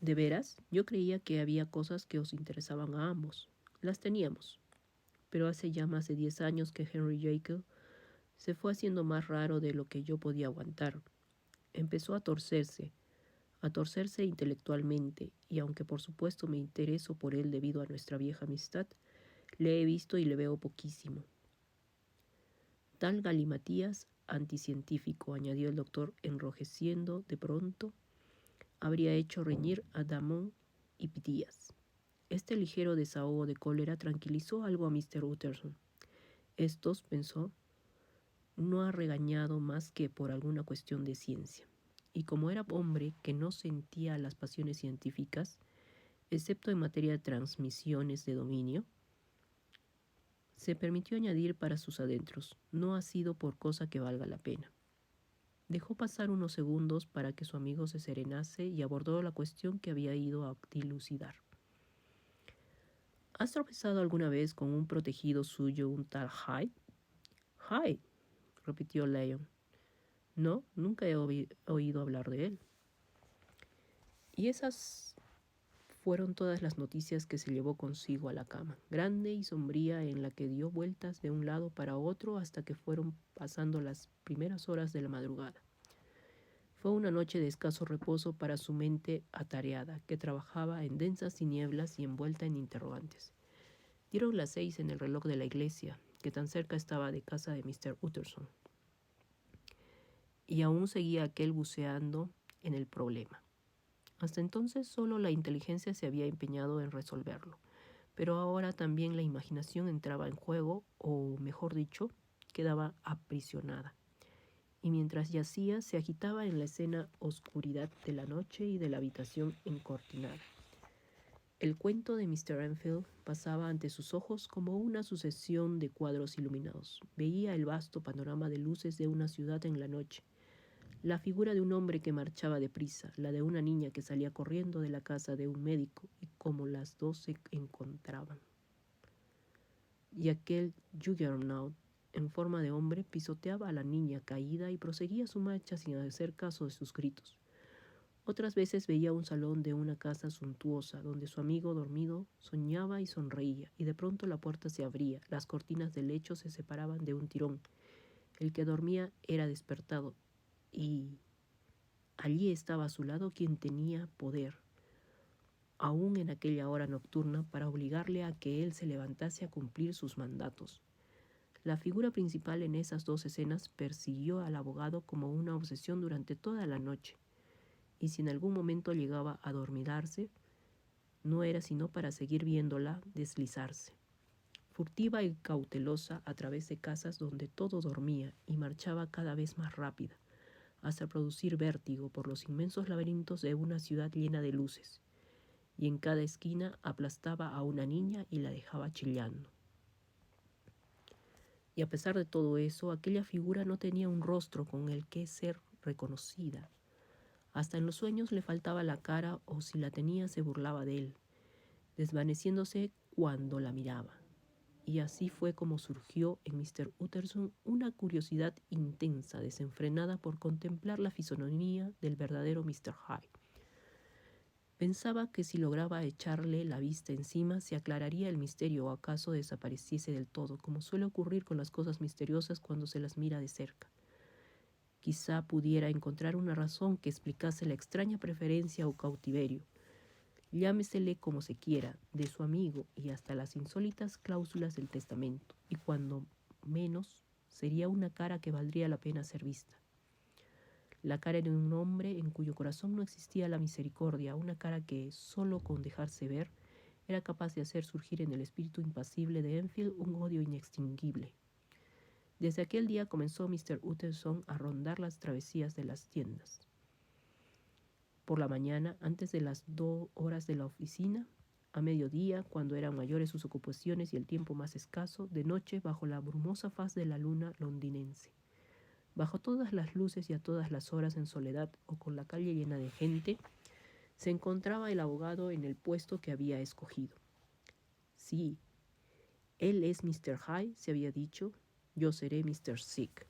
¿De veras? Yo creía que había cosas que os interesaban a ambos. Las teníamos. Pero hace ya más de 10 años que Henry Jekyll se fue haciendo más raro de lo que yo podía aguantar. Empezó a torcerse intelectualmente, y aunque por supuesto me intereso por él debido a nuestra vieja amistad, le he visto y le veo poquísimo. Tal galimatías anticientífico, añadió el doctor, enrojeciendo de pronto, habría hecho reñir a Damon y Díaz. Este ligero desahogo de cólera tranquilizó algo a Mr. Utterson. Estos, pensó, no ha regañado más que por alguna cuestión de ciencia. Y como era hombre que no sentía las pasiones científicas, excepto en materia de transmisiones de dominio, se permitió añadir para sus adentros, no ha sido por cosa que valga la pena. Dejó pasar unos segundos para que su amigo se serenase y abordó la cuestión que había ido a dilucidar. ¿Has tropezado alguna vez con un protegido suyo, un tal Hyde? Hyde, repitió Lyon. No, nunca he oído hablar de él. Y esas fueron todas las noticias que se llevó consigo a la cama, grande y sombría, en la que dio vueltas de un lado para otro hasta que fueron pasando las primeras horas de la madrugada. Fue una noche de escaso reposo para su mente atareada, que trabajaba en densas tinieblas y envuelta en interrogantes. Dieron las 6 en el reloj de la iglesia, que tan cerca estaba de casa de Mr. Utterson. Y aún seguía aquel buceando en el problema. Hasta entonces solo la inteligencia se había empeñado en resolverlo, pero ahora también la imaginación entraba en juego, o mejor dicho, quedaba aprisionada. Y mientras yacía, se agitaba en la escena oscuridad de la noche y de la habitación encortinada. El cuento de Mr. Enfield pasaba ante sus ojos como una sucesión de cuadros iluminados. Veía el vasto panorama de luces de una ciudad en la noche, la figura de un hombre que marchaba deprisa, la de una niña que salía corriendo de la casa de un médico, y cómo las dos se encontraban. Y aquel Juggernaut, en forma de hombre, pisoteaba a la niña caída y proseguía su marcha sin hacer caso de sus gritos. Otras veces veía un salón de una casa suntuosa, donde su amigo dormido soñaba y sonreía, y de pronto la puerta se abría, las cortinas del lecho se separaban de un tirón. El que dormía era despertado, y allí estaba a su lado quien tenía poder, aún en aquella hora nocturna, para obligarle a que él se levantase a cumplir sus mandatos. La figura principal en esas dos escenas persiguió al abogado como una obsesión durante toda la noche, y si en algún momento llegaba a dormitarse, no era sino para seguir viéndola deslizarse, furtiva y cautelosa, a través de casas donde todo dormía, y marchaba cada vez más rápida, hasta producir vértigo por los inmensos laberintos de una ciudad llena de luces, y en cada esquina aplastaba a una niña y la dejaba chillando. Y a pesar de todo eso, aquella figura no tenía un rostro con el que ser reconocida. Hasta en los sueños le faltaba la cara, o si la tenía se burlaba de él, desvaneciéndose cuando la miraba. Y así fue como surgió en Mr. Utterson una curiosidad intensa, desenfrenada por contemplar la fisonomía del verdadero Mr. Hyde. Pensaba que si lograba echarle la vista encima, se aclararía el misterio, o acaso desapareciese del todo, como suele ocurrir con las cosas misteriosas cuando se las mira de cerca. Quizá pudiera encontrar una razón que explicase la extraña preferencia o cautiverio, llámesele como se quiera, de su amigo, y hasta las insólitas cláusulas del testamento, y cuando menos sería una cara que valdría la pena ser vista. La cara de un hombre en cuyo corazón no existía la misericordia, una cara que, solo con dejarse ver, era capaz de hacer surgir en el espíritu impasible de Enfield un odio inextinguible. Desde aquel día comenzó Mr. Utterson a rondar las travesías de las tiendas. Por la mañana, antes de las 2 horas de la oficina; a mediodía, cuando eran mayores sus ocupaciones y el tiempo más escaso; de noche, bajo la brumosa faz de la luna londinense. Bajo todas las luces y a todas las horas, en soledad o con la calle llena de gente, se encontraba el abogado en el puesto que había escogido. Sí, él es Mr. Hyde, se había dicho, yo seré Mr. Sick.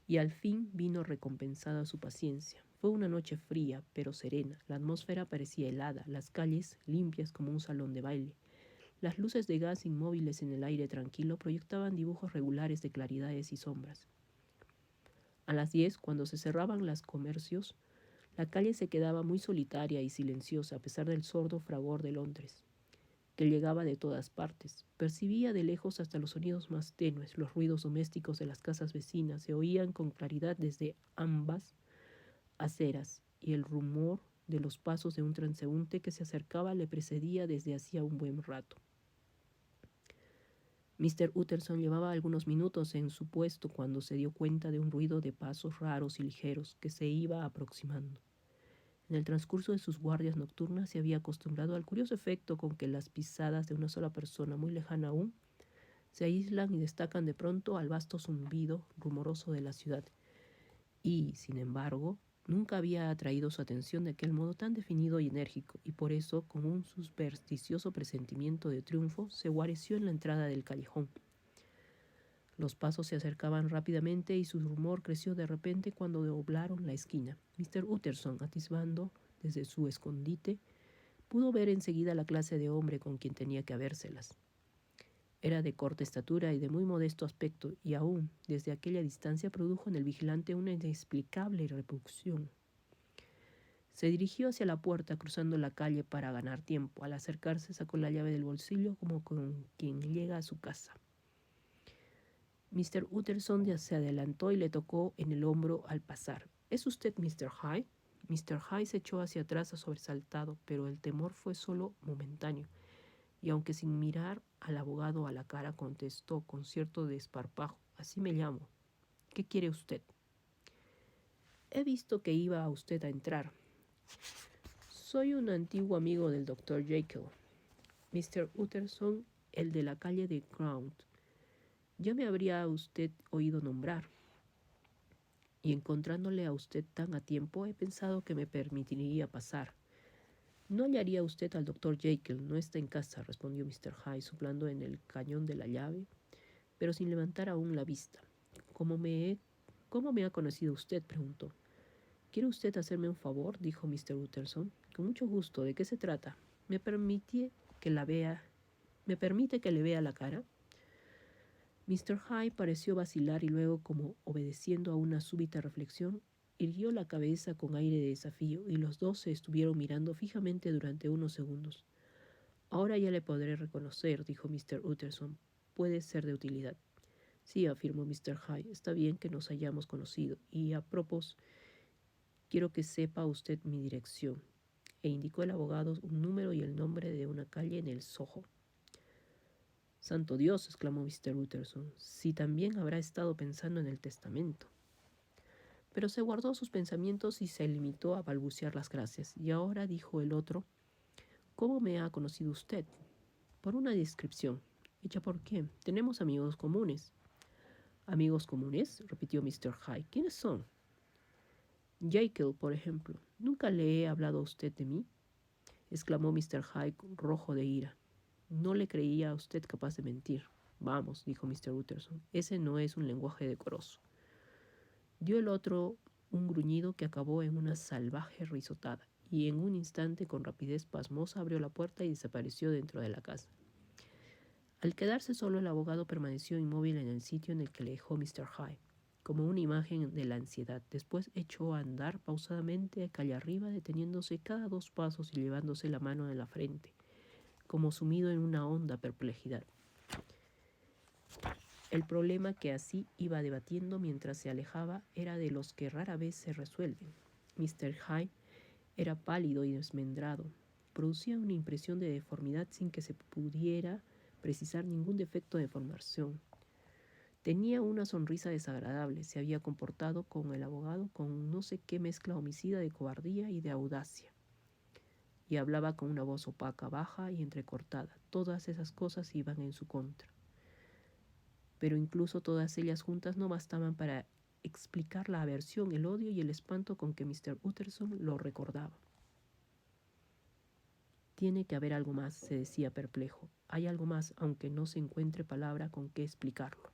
Y al fin vino recompensada su paciencia. Fue una noche fría, pero serena. La atmósfera parecía helada, las calles limpias como un salón de baile. Las luces de gas inmóviles en el aire tranquilo proyectaban dibujos regulares de claridades y sombras. A las 10, cuando se cerraban los comercios, la calle se quedaba muy solitaria y silenciosa a pesar del sordo fragor de Londres, que llegaba de todas partes. Percibía de lejos hasta los sonidos más tenues, los ruidos domésticos de las casas vecinas se oían con claridad desde ambas aceras, y el rumor de los pasos de un transeúnte que se acercaba le precedía desde hacía un buen rato. Mr. Utterson llevaba algunos minutos en su puesto cuando se dio cuenta de un ruido de pasos raros y ligeros que se iba aproximando. En el transcurso de sus guardias nocturnas se había acostumbrado al curioso efecto con que las pisadas de una sola persona muy lejana aún se aíslan y destacan de pronto al vasto zumbido rumoroso de la ciudad. Y, sin embargo, nunca había atraído su atención de aquel modo tan definido y enérgico, y por eso, con un supersticioso presentimiento de triunfo, se guareció en la entrada del callejón. Los pasos se acercaban rápidamente y su rumor creció de repente cuando doblaron la esquina. Mr. Utterson, atisbando desde su escondite, pudo ver enseguida la clase de hombre con quien tenía que habérselas. Era de corta estatura y de muy modesto aspecto, y aún desde aquella distancia produjo en el vigilante una inexplicable repulsión. Se dirigió hacia la puerta, cruzando la calle para ganar tiempo. Al acercarse sacó la llave del bolsillo como con quien llega a su casa. Mr. Utterson se adelantó y le tocó en el hombro al pasar. ¿Es usted Mr. Hyde? Mr. Hyde se echó hacia atrás sobresaltado, pero el temor fue solo momentáneo, y aunque sin mirar al abogado a la cara, contestó con cierto desparpajo: así me llamo. ¿Qué quiere usted? He visto que iba usted a entrar. Soy un antiguo amigo del Dr. Jekyll, Mr. Utterson, el de la calle de Crown. Ya me habría usted oído nombrar, y encontrándole a usted tan a tiempo, he pensado que me permitiría pasar. No hallaría usted al Dr. Jekyll, no está en casa, respondió Mr. Hyde, soplando en el cañón de la llave, pero sin levantar aún la vista. ¿Cómo me ha conocido usted?, preguntó. ¿Quiere usted hacerme un favor?, dijo Mr. Utterson. Con mucho gusto. ¿De qué se trata? ¿Me permite que le vea la cara? Mr. Hyde pareció vacilar y luego, como obedeciendo a una súbita reflexión, irguió la cabeza con aire de desafío, y los dos se estuvieron mirando fijamente durante unos segundos. Ahora ya le podré reconocer, dijo Mr. Utterson. Puede ser de utilidad. Sí, afirmó Mr. Hyde. Está bien que nos hayamos conocido. Y a propósito, quiero que sepa usted mi dirección. E indicó el abogado un número y el nombre de una calle en el Soho. Santo Dios, exclamó Mr. Utterson, si también habrá estado pensando en el testamento. Pero se guardó sus pensamientos y se limitó a balbucear las gracias. Y ahora, dijo el otro, ¿cómo me ha conocido usted? Por una descripción. ¿Hecha por quién? Tenemos amigos comunes. ¿Amigos comunes?, repitió Mr. Hyde. ¿Quiénes son? Jekyll, por ejemplo. ¿Nunca le he hablado a usted de mí?, exclamó Mr. Hyde, rojo de ira. No le creía a usted capaz de mentir. Vamos, dijo Mr. Utterson, ese no es un lenguaje decoroso. Dio el otro un gruñido que acabó en una salvaje risotada, y en un instante, con rapidez pasmosa, abrió la puerta y desapareció dentro de la casa. Al quedarse solo, el abogado permaneció inmóvil en el sitio en el que le dejó Mr. Hyde, como una imagen de la ansiedad. Después echó a andar pausadamente calle arriba, deteniéndose cada 2 pasos y llevándose la mano en la frente, como sumido en una honda perplejidad. El problema que así iba debatiendo mientras se alejaba era de los que rara vez se resuelven. Mr. Hyde era pálido y desmembrado. Producía una impresión de deformidad sin que se pudiera precisar ningún defecto de formación. Tenía una sonrisa desagradable. Se había comportado con el abogado con no sé qué mezcla homicida de cobardía y de audacia. Y hablaba con una voz opaca, baja y entrecortada. Todas esas cosas iban en su contra. Pero incluso todas ellas juntas no bastaban para explicar la aversión, el odio y el espanto con que Mr. Utterson lo recordaba. Tiene que haber algo más, se decía perplejo. Hay algo más, aunque no se encuentre palabra con qué explicarlo.